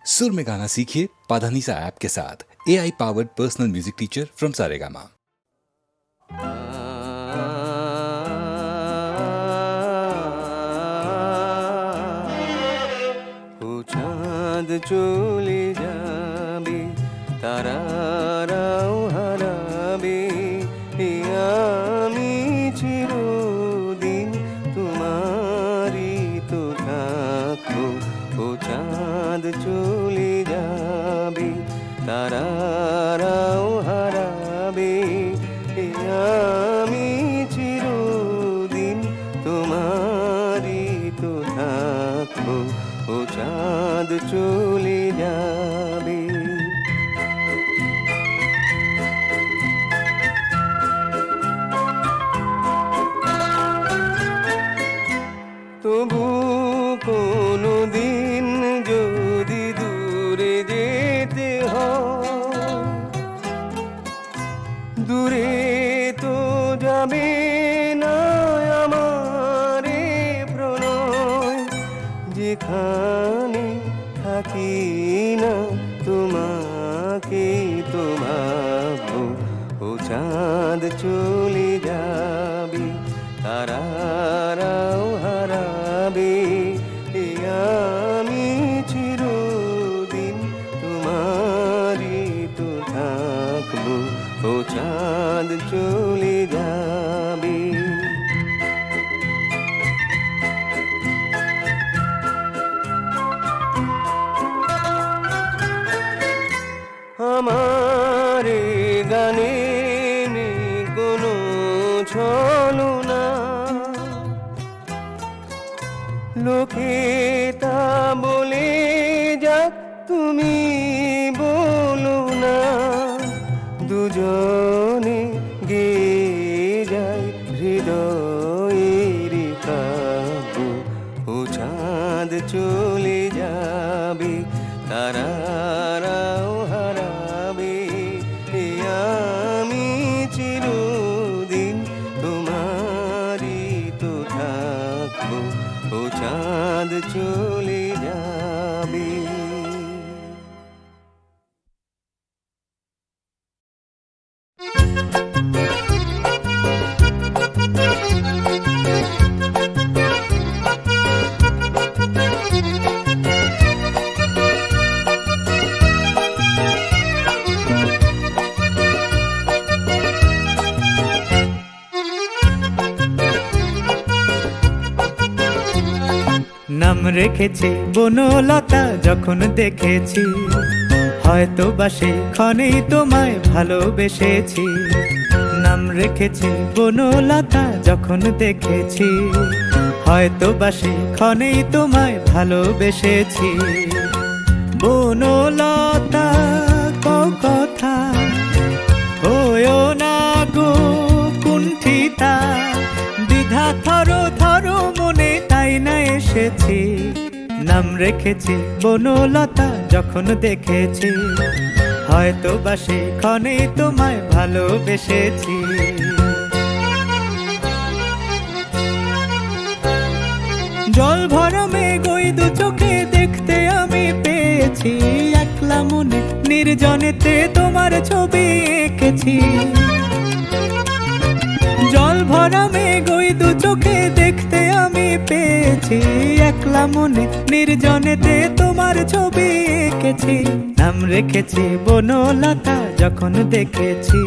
सुर में गाना सीखिए पाधानीसा ऐप के साथ। AI powered personal music teacher from Saregama. চাঁদ চলে যাবে, তারারাও হারাবে, আমি চিরদিন তোমারই তো থাকবো। ও চাঁদ চলে যাবে, তারারাও হারাবে, আমি চিরদিন তোমারই তো থাকবো। ও চাঁদ চলে যাবে। তবু কোনো দিন যদি দূরে যেতে হয়, দূরে তো যাবে না আমার প্রণয়। যেখানে থাকি না তোমাকে তো ভাবো। ও চাঁদ চলে যাবে, তারারাও হারাবে, আমি চিরদিন তোমারই তো থাকবো। ও চাঁদ চলে যাবে। আমার গানে নেই কোনো ছলনা, লোকে তা বলে যাক তুমি বলো না। দুজনে গেয়ে যায় হৃদয়ের কাব্য। ও চাঁদ চলে যাবে, তারারাও হারাবে, আমি চিরদিন তোমারই তো থাকবো। ও চাঁদ চলে যাবে। নাম রেখেছি বনলতা যখন দেখেছি, হয়তো বা সেক্ষণেই তোমায় ভালোবেসেছি। নাম রেখেছি বনলতা যখন দেখেছি, হয়তো বা সেক্ষণেই তোমায় ভালোবেসেছি। বনলতা কথা হয়ো না গো কুণ্ঠিতা, দ্বিধা থর থর মনে তাই না এসেছি। নাম রেখেছি বনলতা যখন দেখেছি, হয়তো বা সেক্ষণেই তোমায় ভালোবেসেছি। জল ভরা মেঘ ওই দু চোখে দেখতে আমি পেয়েছি, একলা মনে নির্জনেতে তোমার ছবি এঁকেছি। জল ভরা মেঘ ওই দু চোখে দেখতে আমি পেয়েছি, একলা মনে নির্জনেতে তোমার ছবি এঁকেছি। নাম রেখেছি বনলতা যখন দেখেছি,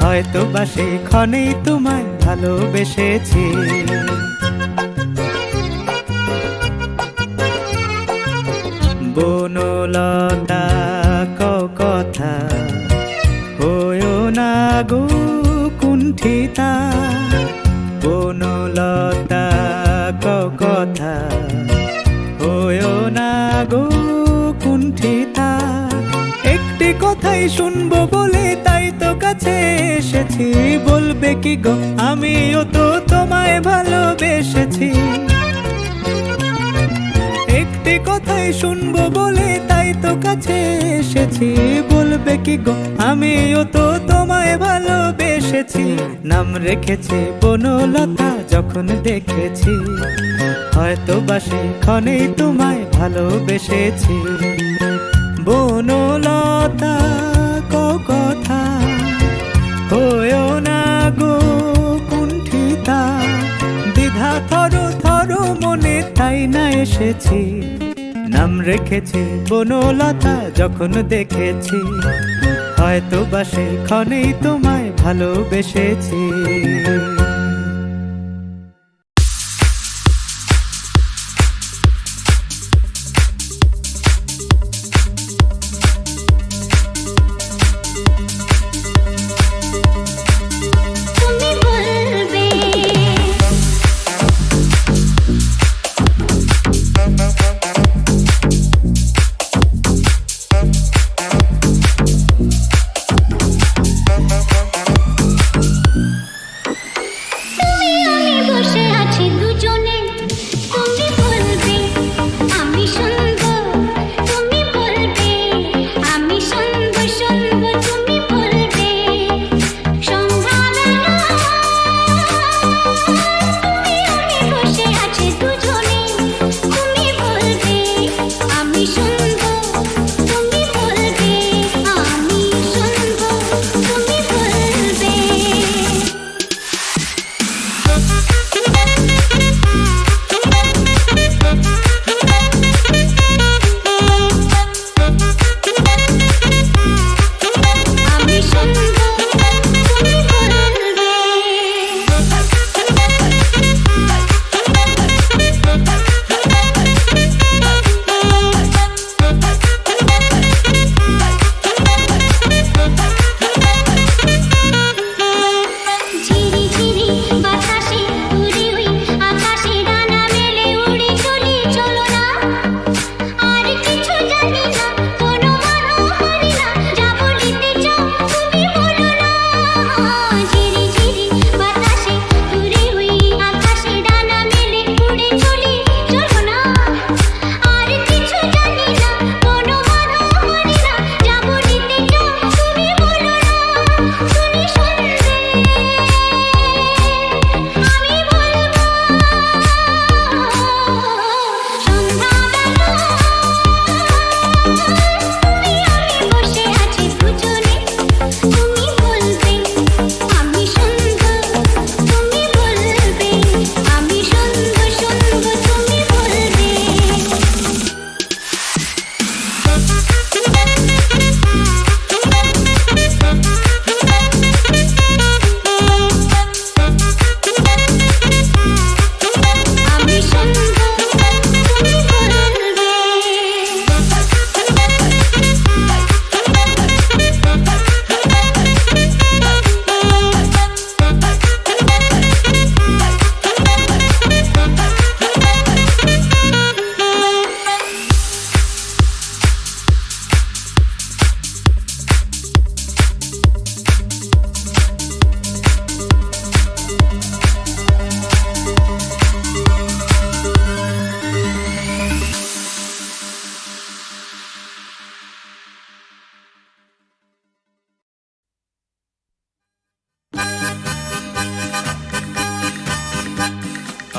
হয়তো বা সেক্ষণেই তোমায় ভালোবেসেছি। বনলতা কথা হয়ো না গো কুণ্ঠিতা, বনলতা কথা হয়ো না গো কুণ্ঠিতা। একটি কথাই শুনবো বলে তাই তো কাছে এসেছি, বলবে কি গো আমিও তো তোমায় ভালোবেসেছি। একটি কথাই শুনবো বলে তাই তো কাছে এসেছি, বলবে কি গো আমিও তো তোমায় ভালোবেসেছি। নাম রেখেছি বনলতা যখন দেখেছি, হয়তো বা সেখানেই তোমায় ভালোবেসেছি। বনলতা কথা হয়েও না গো কুণ্ঠিতা, দ্বিধা থর থর মনে তাই না এসেছি। নাম রেখেছি বনলতা যখন দেখেছি, হয়তো বা সেখানেই তোমায় ভালোবেসেছি।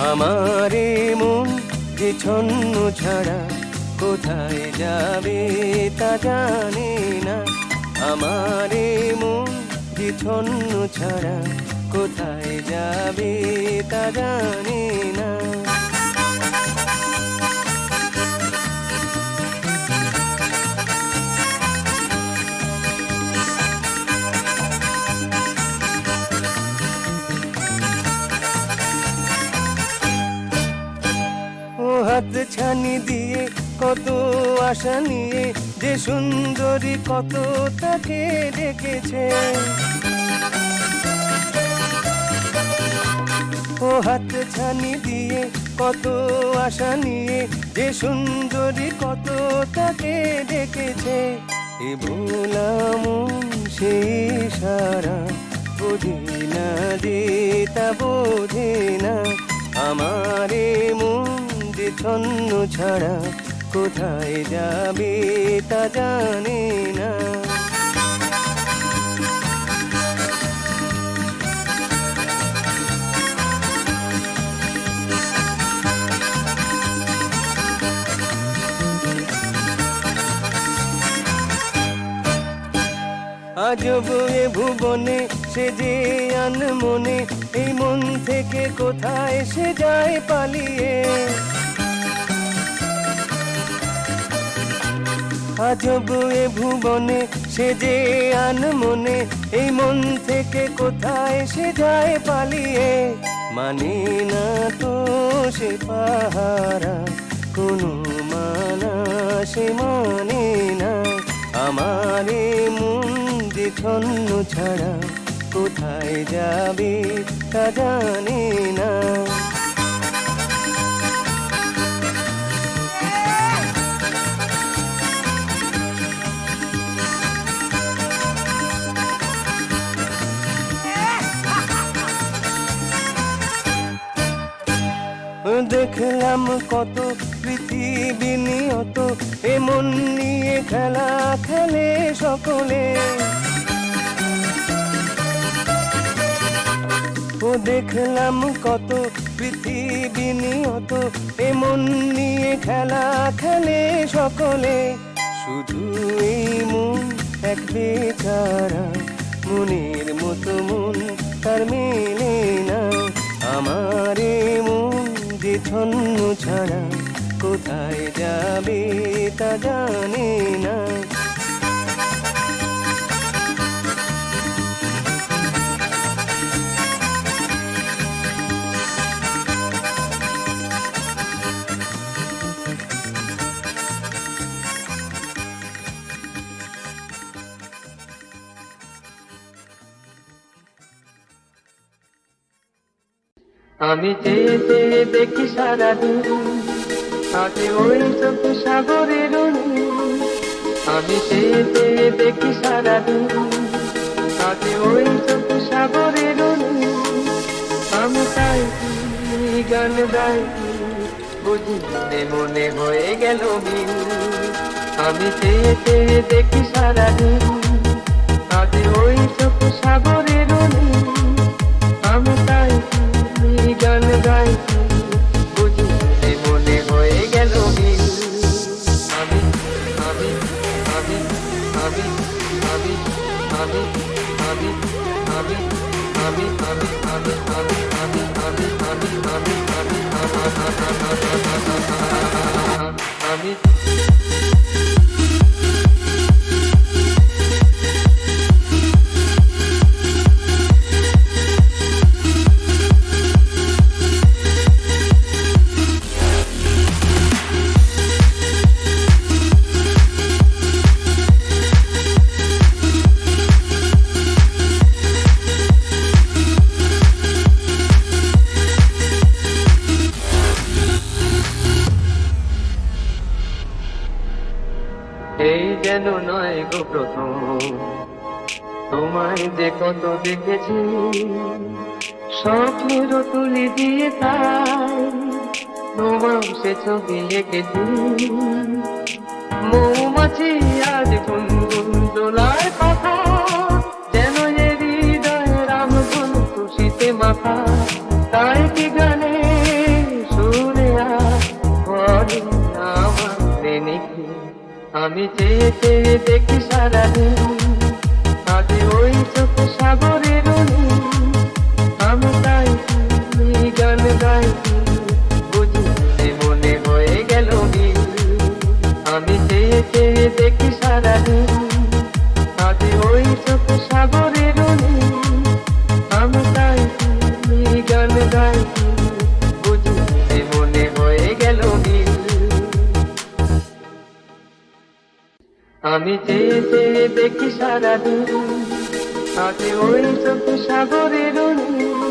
আমারে মন যে ছন্ন ছাড়া কোথায় যাবে তা জানে না। আমারে মন যে ছন্ন ছাড়া কোথায় যাবে তা জানে না। হাত ছানি দিয়ে কত আশা নিয়ে যে সুন্দরী কত তাকে ডেকেছে। ও হাত ছানি দিয়ে কত আশা নিয়ে যে সুন্দরী কত তাকে ডেকেছে। এ ভোলাম সে সারা বোঝে না যে তা বোঝে না। আমারে মন যে ছন্ন ছাড়া কোথায় যাবে তা জানে না। আজব এ ভুবনে সে যে আনমনে, এই মন থেকে কোথায় সে যায় পালিয়ে। আজব এ ভুবনে সে যে আনমনে, এই মন থেকে কোথায় সে যায় পালিয়ে। মানে না তো সে পাহারা, কোনো মানা সে মানে না। আমার এ মন যে ছন্ন ছাড়া কোথায় যাবে তা জানে না। দেখলাম কত পৃথিবী নিয়ত, এ মন নিয়ে খেলা খেলে সকলে। ও দেখলাম কত পৃথিবী নিয়ত, এ মন নিয়ে খেলা খেলে সকলে। শুধু এই মন এক বেচারা, মনের মতো মন তার মেলে না। আমার এ মন যে ছন্ন ছাড়া কোথায় যাবে তা জানে না। আমি চেয়ে চেয়ে দেখি সারাদিন, আজে ওই চোখ সাগরের নীল। আমি চেয়ে চেয়ে দেখি সারাদিন, আজে ওই চোখ সাগরের নীল। আমি তাই গান গাই, বুঝিতে মনে হয়ে গেল মিল। আমি চেয়ে চেয়ে দেখি সারাদিন, আজে ওই চোখ সাগরের নীল। আমি তাই গান গাই, বুঝিতে মনে হয়ে গেল মিল। আমি আমি আমি আমি আমি আমি আমি আমি আমি আমি আমি আমি আমি আমি আমি আমি এই যেন নয় গো প্রথম, তোমায় যে কত দেখেছি স্বপ্নের তুলি দিয়ে, তাই তোমার সে ছবি এঁকেছি। মৌমাছি আজ গুনগুন দোলায় কথা, যেন এ হৃদয়ের আমগুন খুশিতে মাথা। তাই কি গানে সুরে বলে আমার প্রেমিকি। আমি চেয়ে চেয়ে দেখি সারাদিন, আজ ওই চোখ সাগরের নীল। আমি তাই গান গাই, বুঝিতে মনে হয়ে গেল মিল। আমি চেয়ে চেয়ে দেখি সারাদিন, আজ ওই চোখ সাগরের নীল। আমি তাই গান গাই, বুঝিতে মনে হয়ে গেল মিল। আমি চেয়ে চেয়ে দেখি সারাদিন, আজ ওই চোখ সাগরের নীল।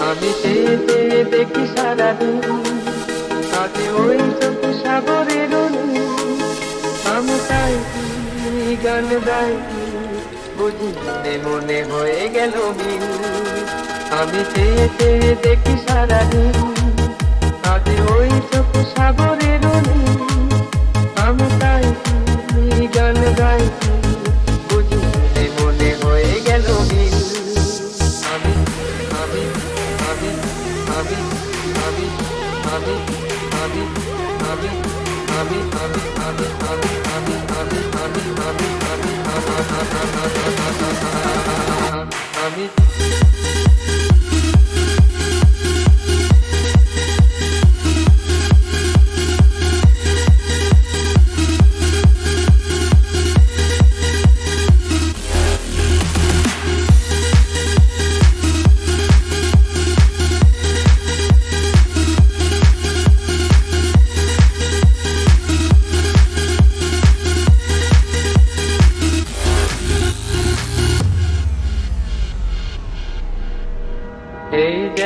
আমি চেয়ে চেয়ে দেখি সারাদিন, আজ ওই চোখ সাগরের নীল। আমি তাই গান গাই, বুঝিতে মনে হয়ে গেল মিল। আমি চেয়ে চেয়ে দেখি সারাদিন, আজ ওই চোখ সাগরের নীল। আমি তাই গান গাই, বুঝিতে মনে হয়ে গেল মিল। আমি আমি আমি আমি আমি আমি আমি আমি আমি আমি আমি আমি আমি আমি আমি আমি আমি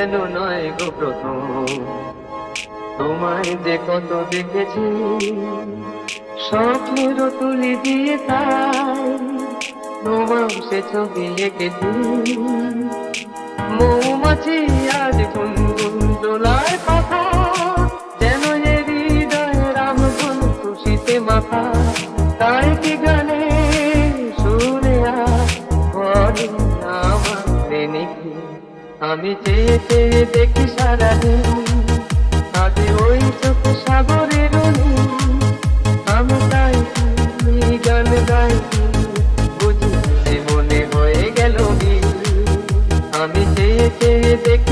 যেন নয় গো প্রথম, তোমায় যে কত দেখেছি স্বপ্নেরও তুলি দিয়ে, তাই তোমার সে ছবি এঁকেছি। মৌমাছি আজ গুনগুন দোলার কথা, যেন এ হৃদয়ের আমগুন খুশিতে মাথা। তাই কি গানে সুরে বলে আমার প্রেমিকি, আমি চেয়ে চেয়ে দেখি সারাদিন, আজ ওই চোখ সাগরের আমি তাই গান গাইছি, বুঝি মনে হয়ে গেল আমি চেয়ে চেয়ে দেখি